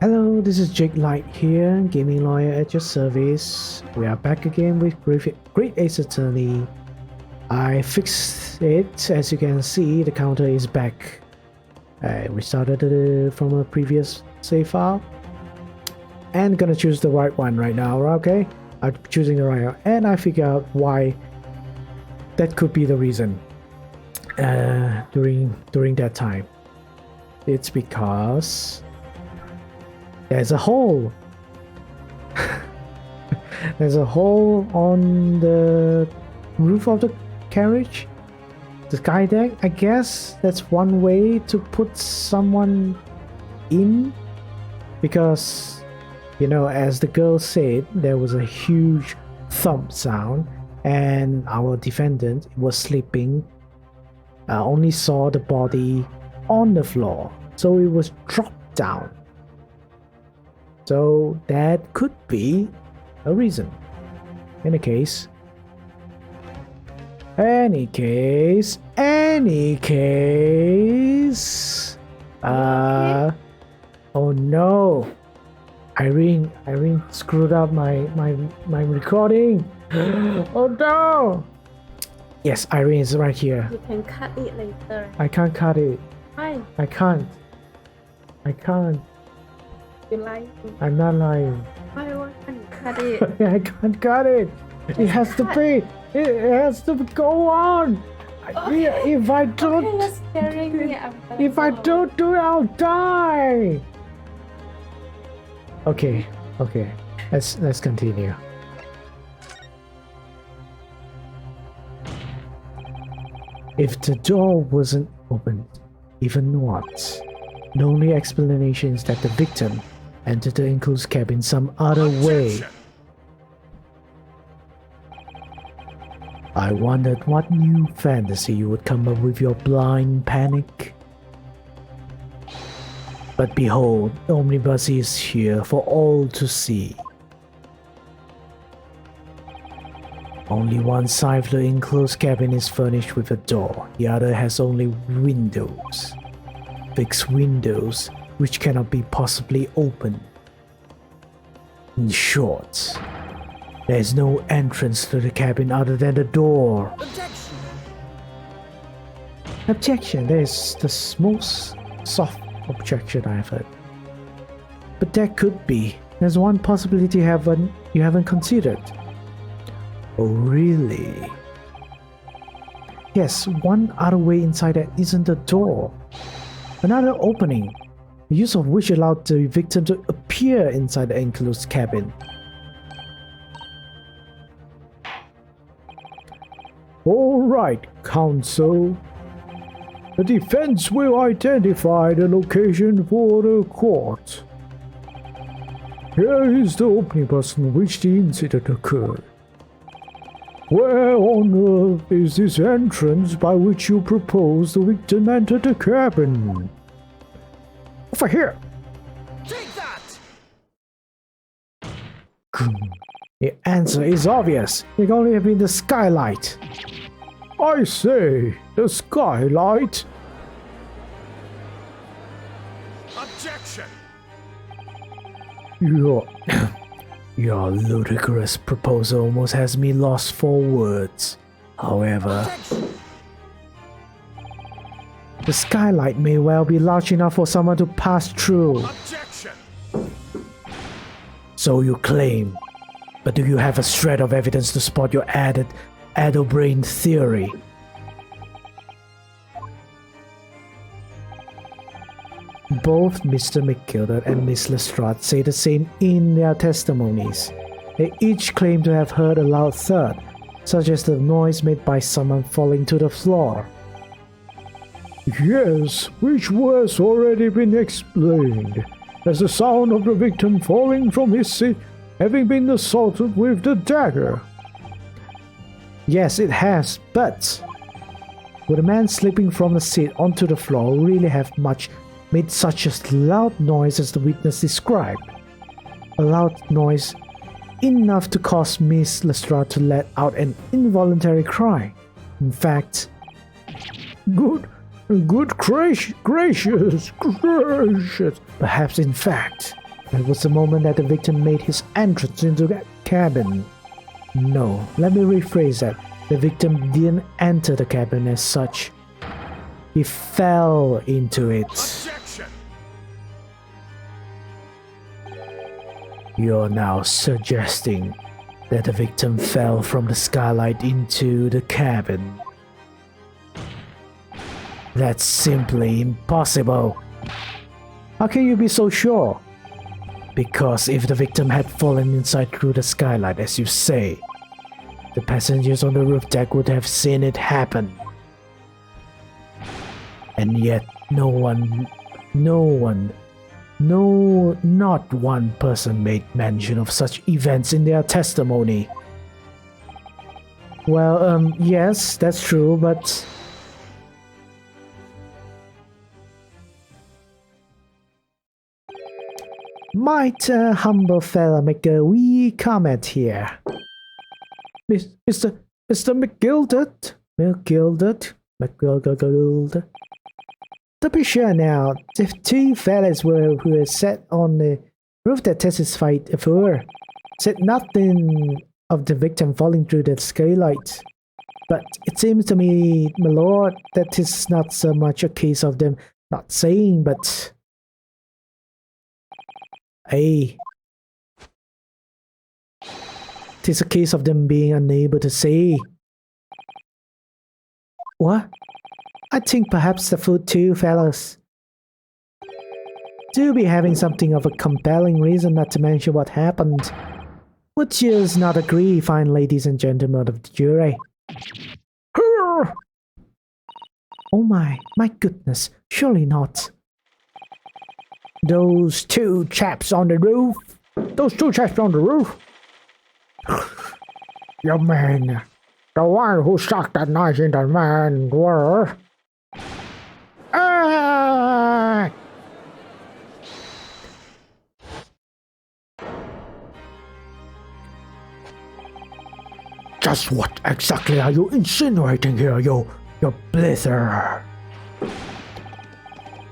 Hello, this is Jake Light here, gaming lawyer at your service. We are back again with Great Ace Attorney. I fixed it, as you can see, the counter is back. I restarted it from a previous save file. And gonna choose the right one right now, okay? I'm choosing the right one, and I figure out why that could be the reason during that time. It's because there's a hole. There's a hole on the roof of the carriage, the sky deck. I guess that's one way to put someone in, because, you know, as the girl said, there was a huge thump sound, and our defendant was sleeping, only saw the body on the floor, so it was dropped down. So that could be a reason. Any case, oh no, Irene screwed up my recording. Oh no. Yes, Irene is right here. You can cut it later. I can't cut it. Why? I can't. You lying? I'm not lying. Why can't you cut it? I can't cut it. It has to be. It has to go on. Okay. If I don't, Okay, you're scaring me. if I don't do it, I'll die. Okay. Let's continue. If the door wasn't opened, even once, the only explanation is that the victim entered the enclosed cabin some other way. I wondered what new fantasy you would come up with your blind panic. But behold, the omnibus is here for all to see. Only one side of the enclosed cabin is furnished with a door, the other has only windows. Fixed windows which cannot be possibly opened. In short, there is no entrance to the cabin other than the door. Objection! That is the most soft objection I've heard. But that could be. There's one possibility you haven't considered. Oh, really? Yes, one other way inside that isn't the door. Another opening, the use of which allowed the victim to appear inside the enclosed cabin. All right, counsel. The defense will identify the location for the court. Here is the omnibus in which the incident occurred. Where on earth is this entrance by which you propose the victim entered the cabin? Over here! Take that! The answer is obvious. It can only have been the skylight. I say, the skylight? Objection! Your ludicrous proposal almost has me lost for words. However, the skylight may well be large enough for someone to pass through. Objection! So you claim, but do you have a shred of evidence to support your addle-brained theory? Both Mr. McGilder and Miss Lestrade say the same in their testimonies. They each claim to have heard a loud thud, such as the noise made by someone falling to the floor. Yes, which has already been explained, as the sound of the victim falling from his seat having been assaulted with the dagger. Yes, it has, but would a man slipping from the seat onto the floor really have made such a loud noise as the witness described? A loud noise enough to cause Miss Lestrade to let out an involuntary cry. In fact, Good gracious. Perhaps in fact, That was the moment that the victim made his entrance into the cabin. No, let me rephrase that. The victim didn't enter the cabin as such. He fell into it. Objection! You're now suggesting that the victim fell from the skylight into the cabin. That's simply impossible. How can you be so sure? Because if the victim had fallen inside through the skylight, as you say, the passengers on the roof deck would have seen it happen. And yet not one person made mention of such events in their testimony. Well, yes, that's true, but... Might humble fella make a wee comment here? Mr. McGilded? McGilded? To be sure now, the two fellas who were sat on the roof that testified before said nothing of the victim falling through the skylight. But it seems to me, my lord, that is not so much a case of them not saying, but... Hey. It is a case of them being unable to say. What? I think perhaps the two fellas do be having something of a compelling reason not to mention what happened. Would you not agree, fine ladies and gentlemen of the jury? Oh my goodness, surely not. Those two chaps on the roof? You mean the one who stuck that knife in the man were... Just what exactly are you insinuating here, you blither?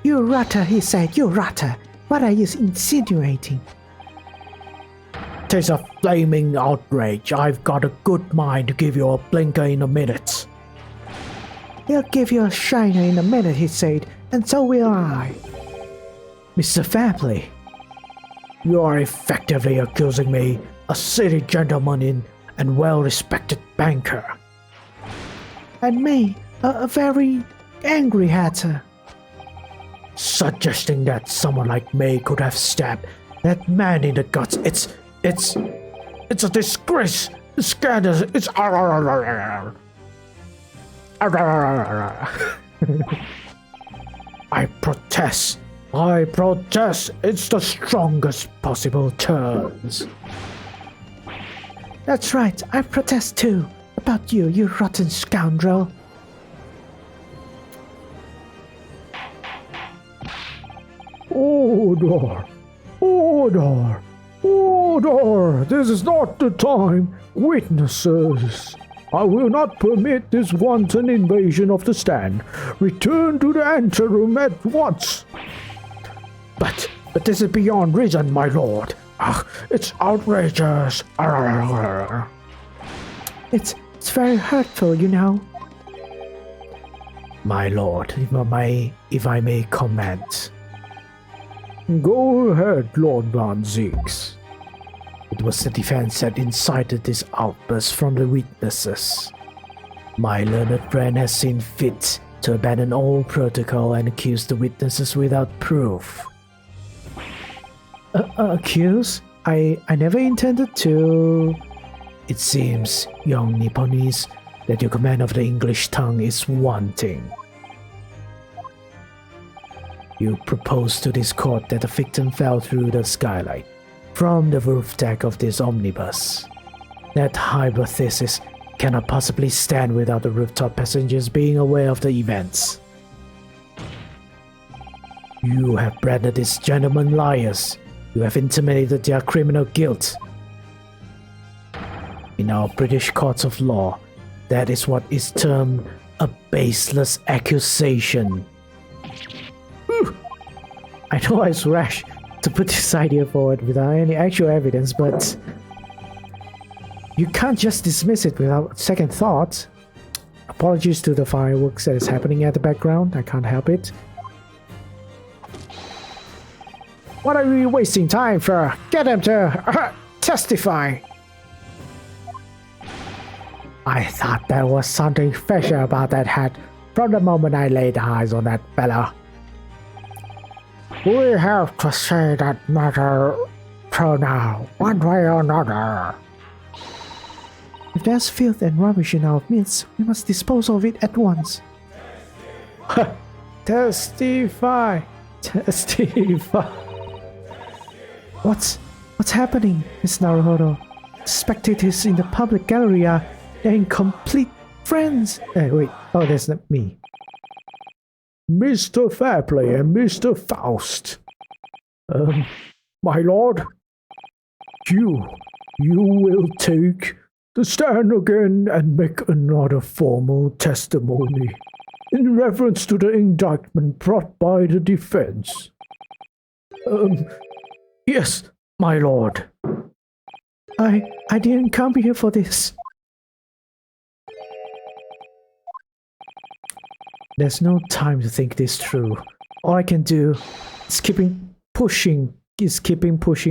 You rotter, he said, you rotter. What are you insinuating? 'Tis a flaming outrage. I've got a good mind to give you a blinker in a minute. He'll give you a shiner in a minute, he said, and so will I. Mr. Fairplay, you are effectively accusing me, a city gentleman and well-respected banker. And me, a very angry hatter. Suggesting that someone like me could have stabbed that man in the guts, it's a disgrace. It's scandalous. It's... I protest. It's the strongest possible terms. That's right. I protest too. About you rotten scoundrel. Order! This is not the time. Witnesses, I will not permit this wanton invasion of the stand. Return to the anteroom at once. But this is beyond reason, my lord. It's outrageous. It's very hurtful, you know. My lord, if I may comment. Go ahead, Lord Van Zeeks. It was the defense that incited this outburst from the witnesses. My learned friend has seen fit to abandon all protocol and accuse the witnesses without proof. Accuse? I never intended to... It seems, young Nipponese, that your command of the English tongue is wanting. You propose to this court that the victim fell through the skylight from the roof deck of this omnibus. That hypothesis cannot possibly stand without the rooftop passengers being aware of the events. You have branded these gentlemen liars. You have intimated their criminal guilt. In our British courts of law, that is what is termed a baseless accusation. I know it's rash to put this idea forward without any actual evidence, but you can't just dismiss it without second thought. Apologies to the fireworks that is happening at the background. I can't help it. What are you wasting time for? Get them to testify. I thought there was something special about that hat from the moment I laid eyes on that fella. We have to say that matter through now, one way or another. If there's filth and rubbish in our midst, we must dispose of it at once. Testify! Testify! What's happening, Miss Naruhodo? The spectators in the public gallery are incomplete friends. Wait, oh, that's not me. Mr. Fairplay and Mr. Faust. My lord, you will take the stand again and make another formal testimony in reference to the indictment brought by the defense. Yes, my lord. I didn't come here for this. There's no time to think this through. All I can do is keep pushing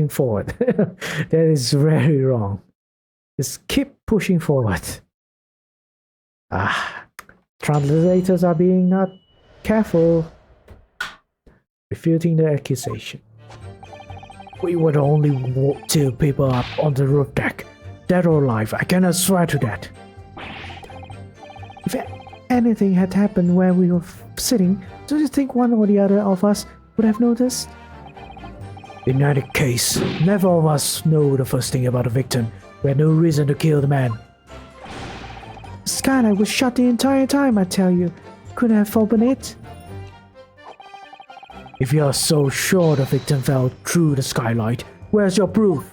forward. That is very wrong. Just keep pushing forward. Translators are being not careful. Refuting the accusation. We were the only two people up on the roof deck. Dead or alive, I cannot swear to that. If anything had happened where we were sitting, do you think one or the other of us would have noticed? In any case, neither of us know the first thing about the victim. We had no reason to kill the man. The skylight was shut the entire time, I tell you. Couldn't have opened it. If you're so sure the victim fell through the skylight, where's your proof?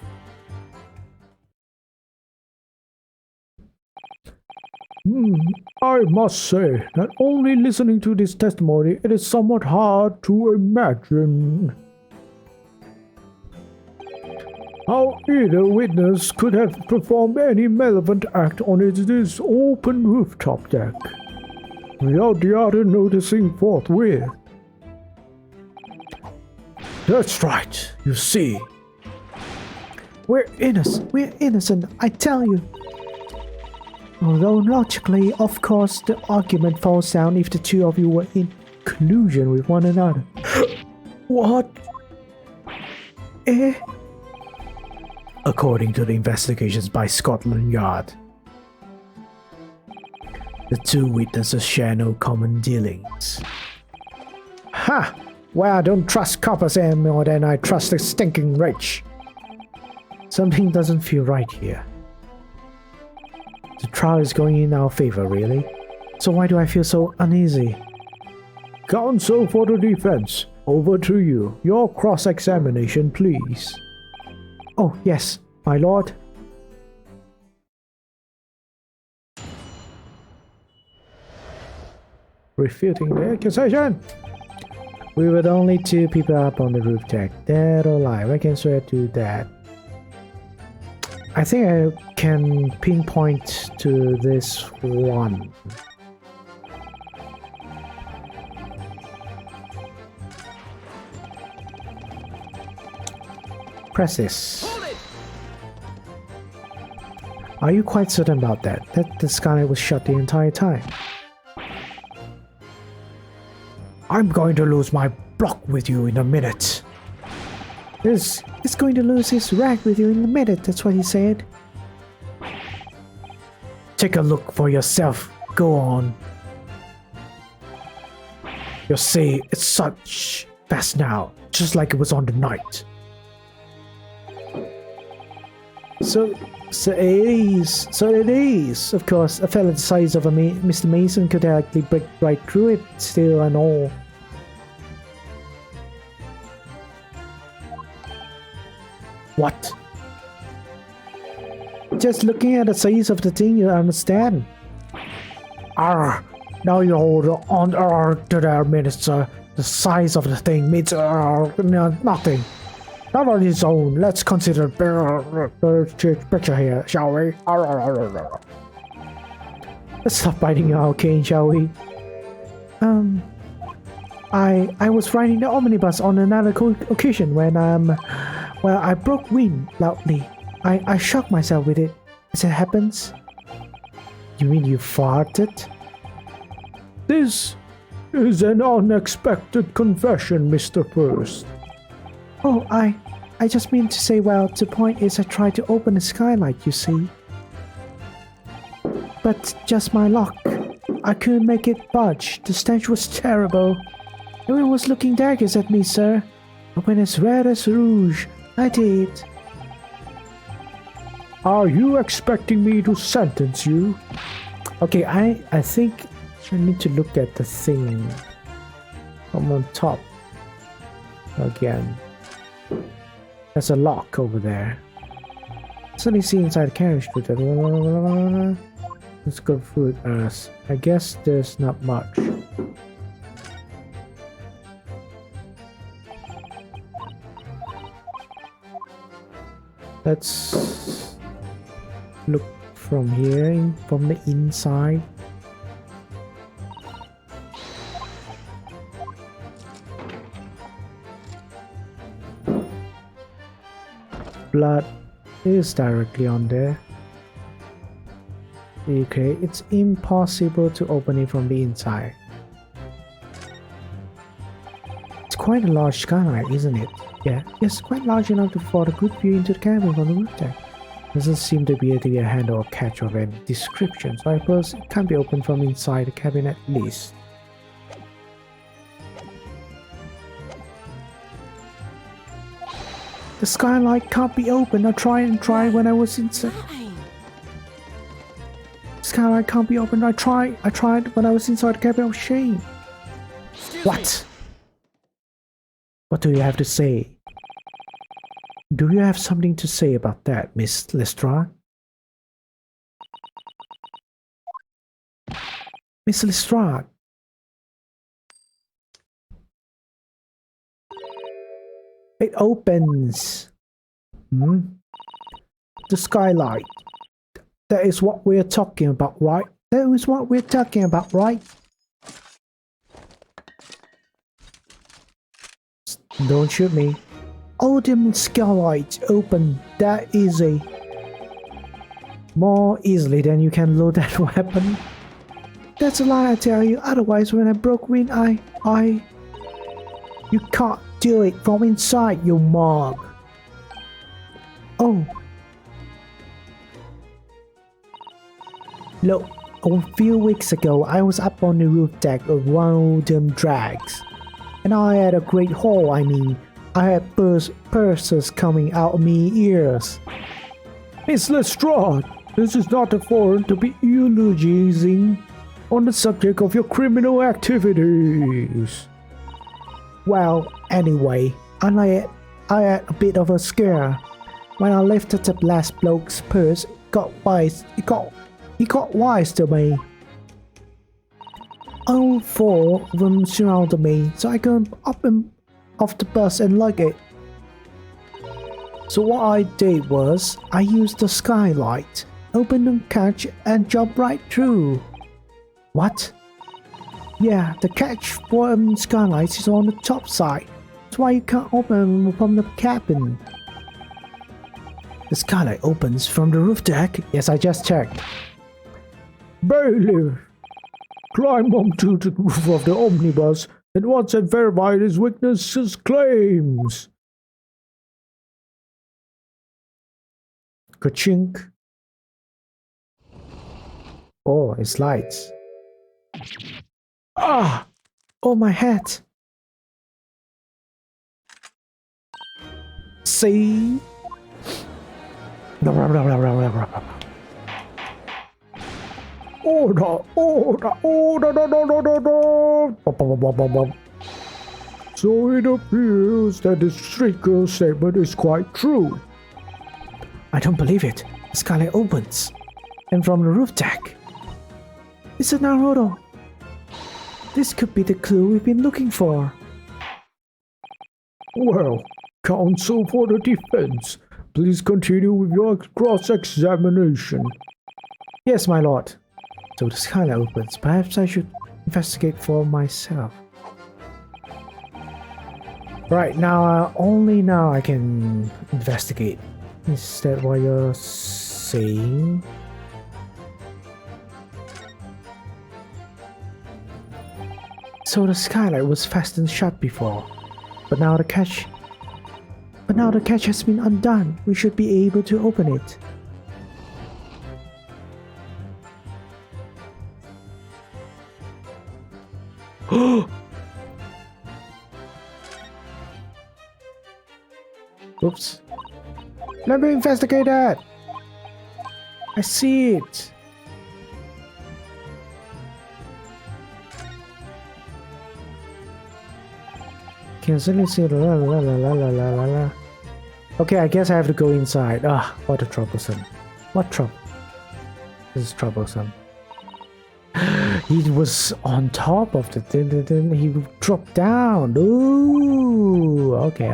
I must say that only listening to this testimony, it is somewhat hard to imagine how either witness could have performed any malevolent act on this open rooftop deck, without the other noticing forthwith. That's right, you see. We're innocent, I tell you. Although logically, of course, the argument falls down if the two of you were in collusion with one another. What? According to the investigations by Scotland Yard, the two witnesses share no common dealings. Ha! Well, I don't trust coppers any more than I trust the stinking rich. Something doesn't feel right here. The trial is going in our favor, really. So why do I feel so uneasy? Counsel for the defense, over to you. Your cross-examination, please. Oh, yes, my lord. Refuting the accusation. We were the only two people up on the roof deck. Dead or alive, I can swear to that. I think I can pinpoint to this one. Press this. Are you quite certain about that? That the skylight was shut the entire time? I'm going to lose my block with you in a minute. He's going to lose his rag with you in a minute, that's what he said. Take a look for yourself. Go on. You'll see, it's such fast now, just like it was on the night. So it is. Of course, a fellow the size of Mr. Mason could actually break right through it, still and all. What? Just looking at the size of the thing, you understand. Now you hold on to the minister. The size of the thing means nothing. Not on its own. Let's consider the picture here, shall we? Let's stop biting our cane, shall we? I was riding the omnibus on another occasion when well, I broke wind loudly. I shocked myself with it. As it happens. You mean you farted? This is an unexpected confession, Mr. First. Oh, I just mean to say, well, the point is I tried to open the skylight, you see. But just my luck. I couldn't make it budge. The stench was terrible. Everyone was looking daggers at me, sir. I went as red as rouge. I did. Are you expecting me to sentence you? Okay, I think I need to look at the thing from on top again. There's a lock over there. Suddenly see inside the carriage. Let's go food as I guess there's not much. Let's look from here, from the inside. Blood is directly on there. Okay, it's impossible to open it from the inside. It's quite a large skylight, isn't it? Yeah, it's quite large enough for a good view into the cabin from the roof deck. Doesn't seem to be a handle or catch of any description, so I suppose it can't be opened from inside the cabin at least. The skylight can't be opened. I tried and tried when I was inside. Skylight can't be opened. I tried when I was inside the cabin of shame. What? What do you have to say? Do you have something to say about that, Miss Lestrade? Miss Lestrade. It opens. The skylight. That is what we're talking about, right? That is what we're talking about, right? Don't shoot me. Oh, them skylights open that easy. More easily than you can load that weapon. That's a lie, I tell you. Otherwise, when I broke wind, You can't do it from inside, you mug. Oh. Look, a few weeks ago, I was up on the roof deck of one of them drags. And I had a great haul, I mean. I had purses coming out of me ears. Miss Lestrade, this is not a forum to be eulogizing on the subject of your criminal activities. Well, anyway, I had a bit of a scare. When I lifted the last bloke's purse, he got wise to me. All four of them surrounded me, so I got up and off the bus and lug it. So what I did was, I used the skylight, opened the catch and jumped right through. What? Yeah, the catch for skylights is on the top side. That's why you can't open from the cabin. The skylight opens from the roof deck. Yes, I just checked. Bailiff, climb onto the roof of the omnibus and once and verify his witness's claims. Ka-chink. Oh, it's lights. Ah! Oh, my hat! See? Order! So it appears that the street girl's statement is quite true. I don't believe it. The skylight opens. And from the roof deck. It's a Naruto. This could be the clue we've been looking for. Well, Counsel for the defense, please continue with your cross-examination. Yes, my lord. So the skylight opens. Perhaps I should investigate for myself. Right now, only now I can investigate. Is that what you're saying? So the skylight was fastened shut before, but now the catch has been undone. We should be able to open it. Oops. Let me investigate that. I see it. Can suddenly see la la la la la la la la. Okay, I guess I have to go inside. Ah, what a troublesome. What trouble? This is troublesome. He was on top of the thing, he dropped down. Ooh, okay.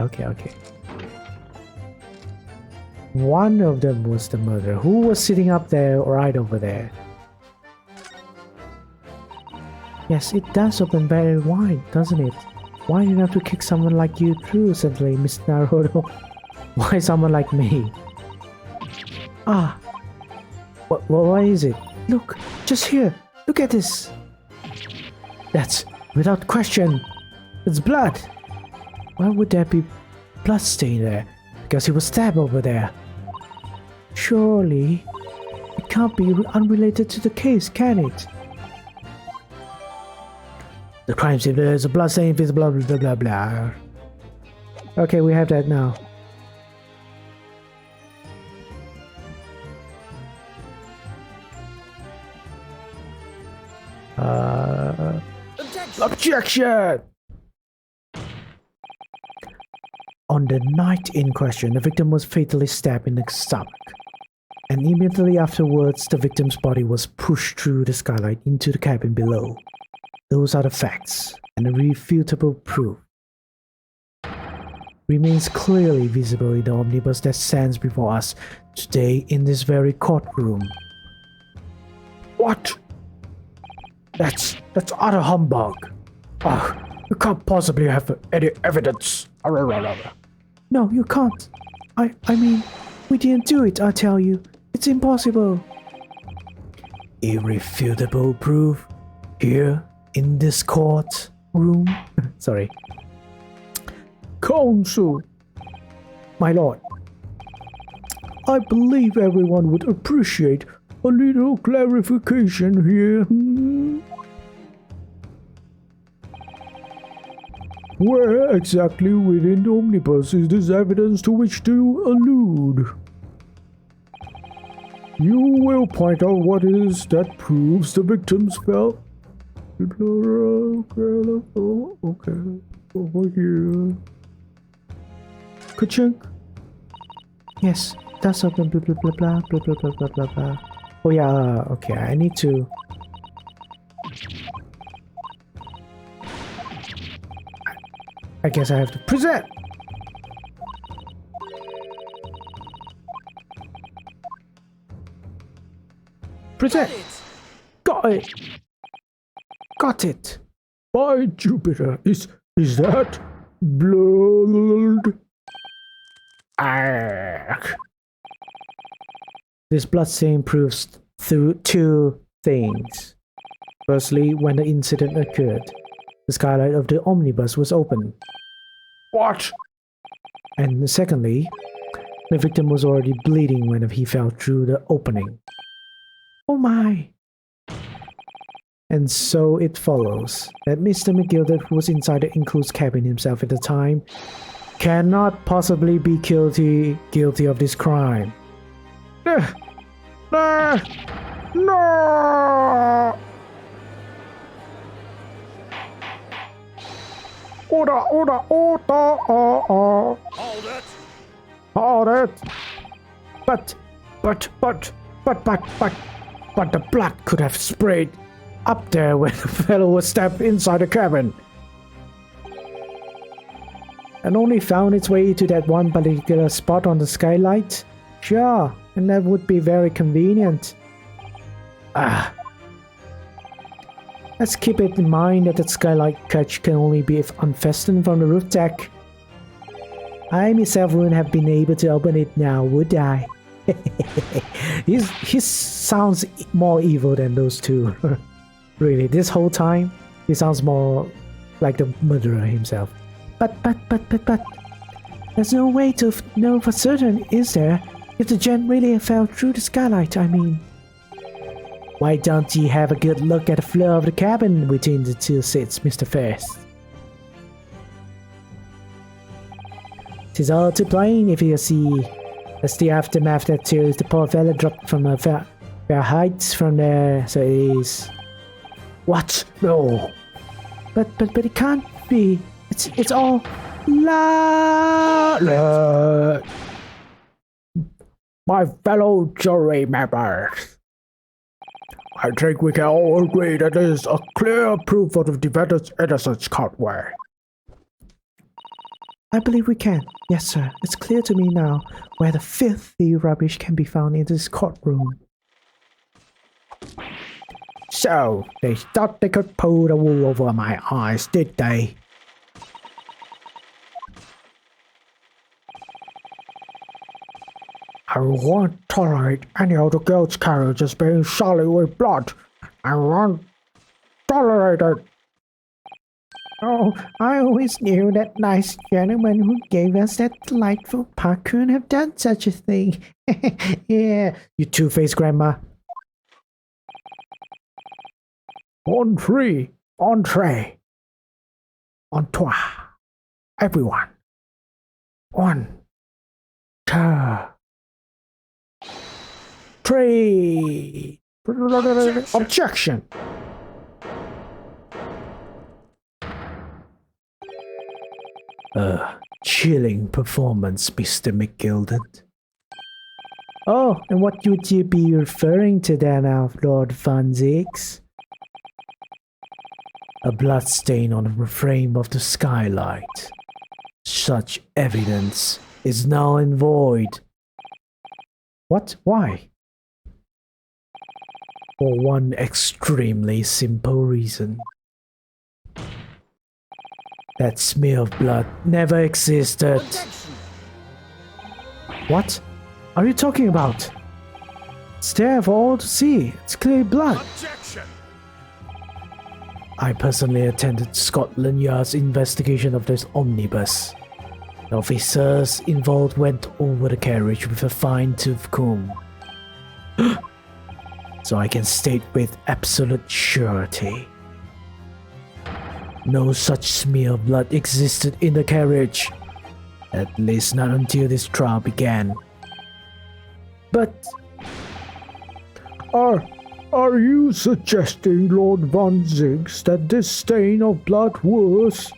One of them was the murderer. Who was sitting up there, right over there? Yes, it does open very wide, doesn't it? Why do you have to kick someone like you through suddenly, Miss Naruto? Why someone like me? Ah, what is it? Look, just here. Look at this. That's, without question, it's blood. Why would there be blood stain there? Because he was stabbed over there. Surely, it can't be unrelated to the case, can it? The crime scene, there's a blood stain, blah blah blah blah blah. Okay, we have that now. Objection! On the night in question, the victim was fatally stabbed in the stomach, and immediately afterwards, the victim's body was pushed through the skylight into the cabin below. Those are the facts, and irrefutable proof remains clearly visible in the omnibus that stands before us today in this very courtroom. What? That's utter humbug. Oh, you can't possibly have any evidence. No, you can't. I mean, we didn't do it, I tell you. It's impossible. Irrefutable proof here in this courtroom. Sorry. Counsel. My lord. I believe everyone would appreciate a little clarification here. Where exactly within the omnibus is this evidence to which to allude? You will point out what is that proves the victims felt. Okay, over here. Ka-chink. Yes, that's open. Blah blah blah blah blah blah blah blah blah blah. Oh yeah. Okay, I need to. I guess I have to present. Present. Got it. Got it. By Jupiter, is that blood? Arrgh. This blood stain proves through two things. Firstly, when the incident occurred, the skylight of the omnibus was open. What? And secondly, the victim was already bleeding when he fell through the opening. Oh my! And so it follows that Mr. McGill, that was inside the enclosed cabin himself at the time, cannot possibly be guilty of this crime. No! Order! Hold it! But the blood could have sprayed up there when the fellow was stabbed inside the cabin. and only found its way to that one particular spot on the skylight? Sure, and that would be very convenient. Ah. Let's keep it in mind that the skylight catch can only be unfastened from the roof deck. I myself wouldn't have been able to open it now, would I? He sounds more evil than those two. Really, this whole time, he sounds more like the murderer himself. But, there's no way to know for certain, is there? If the gent really fell through the skylight, I mean. Why don't you have a good look at the floor of the cabin between the two seats, Mr. First? 'Tis all too plain if you see. That's the aftermath that tears the poor fella dropped from a fair heights from there, so it is. What? No. But it can't be. It's all la. My fellow jury members, I think we can all agree that there is a clear proof of the defendant's innocence, can't we? I believe we can. Yes, sir. It's clear to me now where the filthy rubbish can be found in this courtroom. So, they thought they could pull the wool over my eyes, did they? I won't tolerate any of the girls' carriages being sullied with blood. I won't tolerate it. Oh, I always knew that nice gentleman who gave us that delightful park couldn't have done such a thing. Yeah, you two-faced grandma. Entree, entree, entour, everyone. 1, 2, 3. Objection. Chilling performance, Mr. McGilded. Oh, and what would you be referring to then, Lord Van Zix? A blood stain on the frame of the skylight. Such evidence is null and void. What? Why? For one extremely simple reason. That smear of blood never existed. What are you talking about? It's there for all to see. It's clear blood. Objection. I personally attended Scotland Yard's investigation of this omnibus. The officers involved went over the carriage with a fine-tooth comb. So I can state with absolute surety. No such smear of blood existed in the carriage. At least not until this trial began. But... Are you suggesting, Lord Von Ziggs, that this stain of blood was...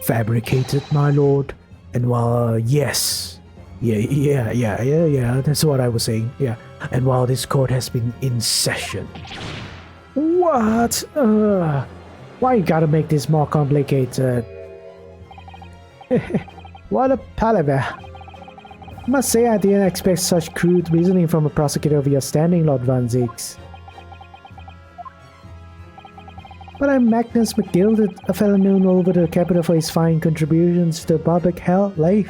fabricated, my lord? And while, yes. Yeah, that's what I was saying, yeah. And while this court has been in session. What? Why you gotta make this more complicated? What a palaver. I must say I didn't expect such crude reasoning from a prosecutor of your standing, Lord Van Zix. But I'm Magnus McGilded, a fellow known all over the capital for his fine contributions to the public health life.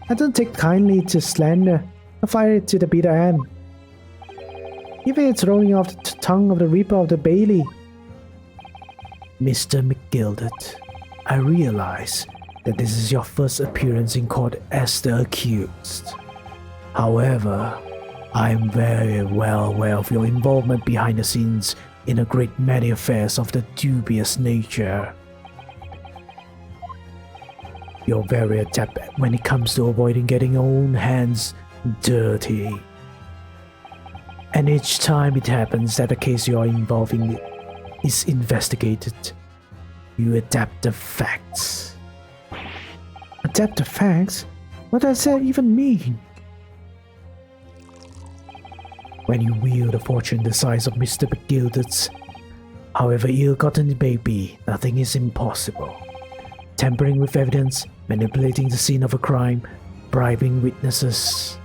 I don't take kindly to slander. I fight it to the bitter end. Even it's rolling off the tongue of the Reaper of the Bailey. Mr. McGilded, I realize that this is your first appearance in court as the accused. However, I am very well aware of your involvement behind the scenes in a great many affairs of the dubious nature. You're very adept when it comes to avoiding getting your own hands dirty. And each time it happens that a case you are involved in is investigated, you adapt the facts. Adapt the facts? What does that even mean? When you wield a fortune the size of Mr. McGilded's, however ill-gotten it may be, nothing is impossible. tampering with evidence, manipulating the scene of a crime, bribing witnesses.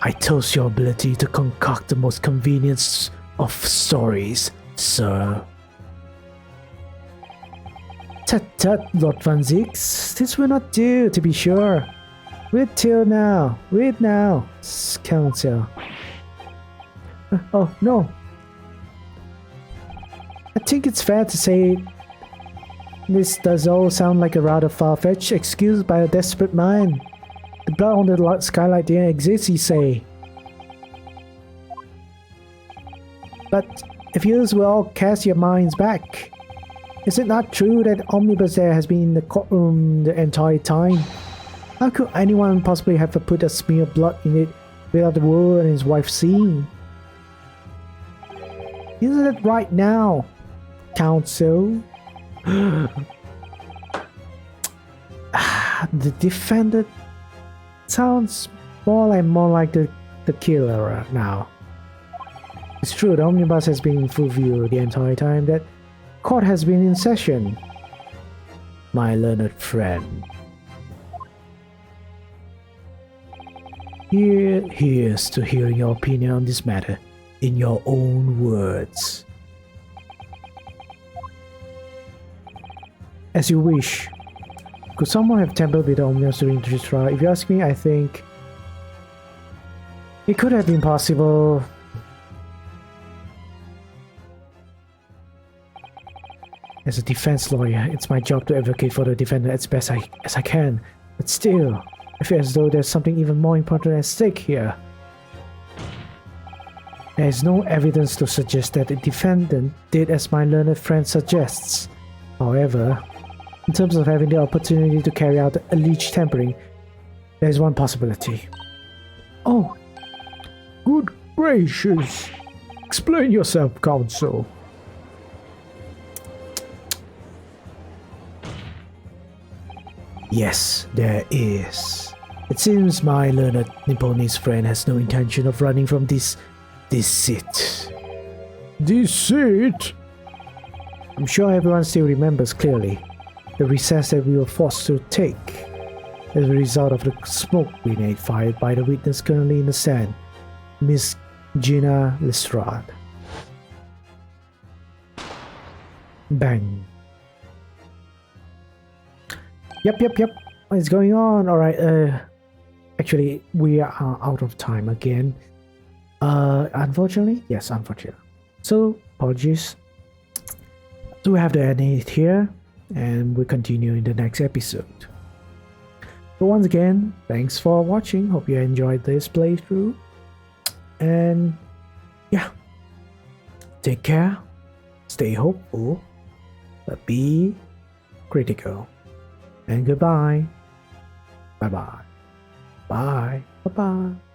I toast your ability to concoct the most convenient of stories, sir. Tut tut, Lord Van Zix. This will not do, to be sure. Wait till now. Wait now, Counsel. Oh, no. I think it's fair to say this does all sound like a rather far-fetched excuse by a desperate mind. The blood on the skylight didn't exist, you say. But if you will cast your minds back, is it not true that Omnibus there has been in the courtroom the entire time? How could anyone possibly have put a smear of blood in it without the world and his wife seeing? Isn't it right now, Counsel? The defendant sounds more like the killer now. It's true, the omnibus has been in full view the entire time that court has been in session. My learned friend. Here's to hearing your opinion on this matter in your own words. As you wish. Could someone have tampered with the omnibus during this trial? If you ask me, I think it could have been possible. As a defense lawyer, it's my job to advocate for the defendant as best as I can. But still, I feel as though there's something even more important at stake here. There is no evidence to suggest that the defendant did as my learned friend suggests. However, in terms of having the opportunity to carry out the alleged tampering, there is one possibility. Oh, good gracious! Explain yourself, Counsel. Yes, there is. It seems my learned Nipponese friend has no intention of running from this deceit. Deceit? I'm sure everyone still remembers clearly the recess that we were forced to take as a result of the smoke grenade fired by the witness currently in the stand, Miss Gina Lestrade. Bang. Yep. What is going on? Alright, actually, we are out of time again. Unfortunately? Yes, unfortunately. So, apologies. So we have to end it here, and we'll continue in the next episode. So once again, thanks for watching. Hope you enjoyed this playthrough. And yeah, take care, stay hopeful, but be critical. And goodbye. Bye-bye. Bye. Bye-bye.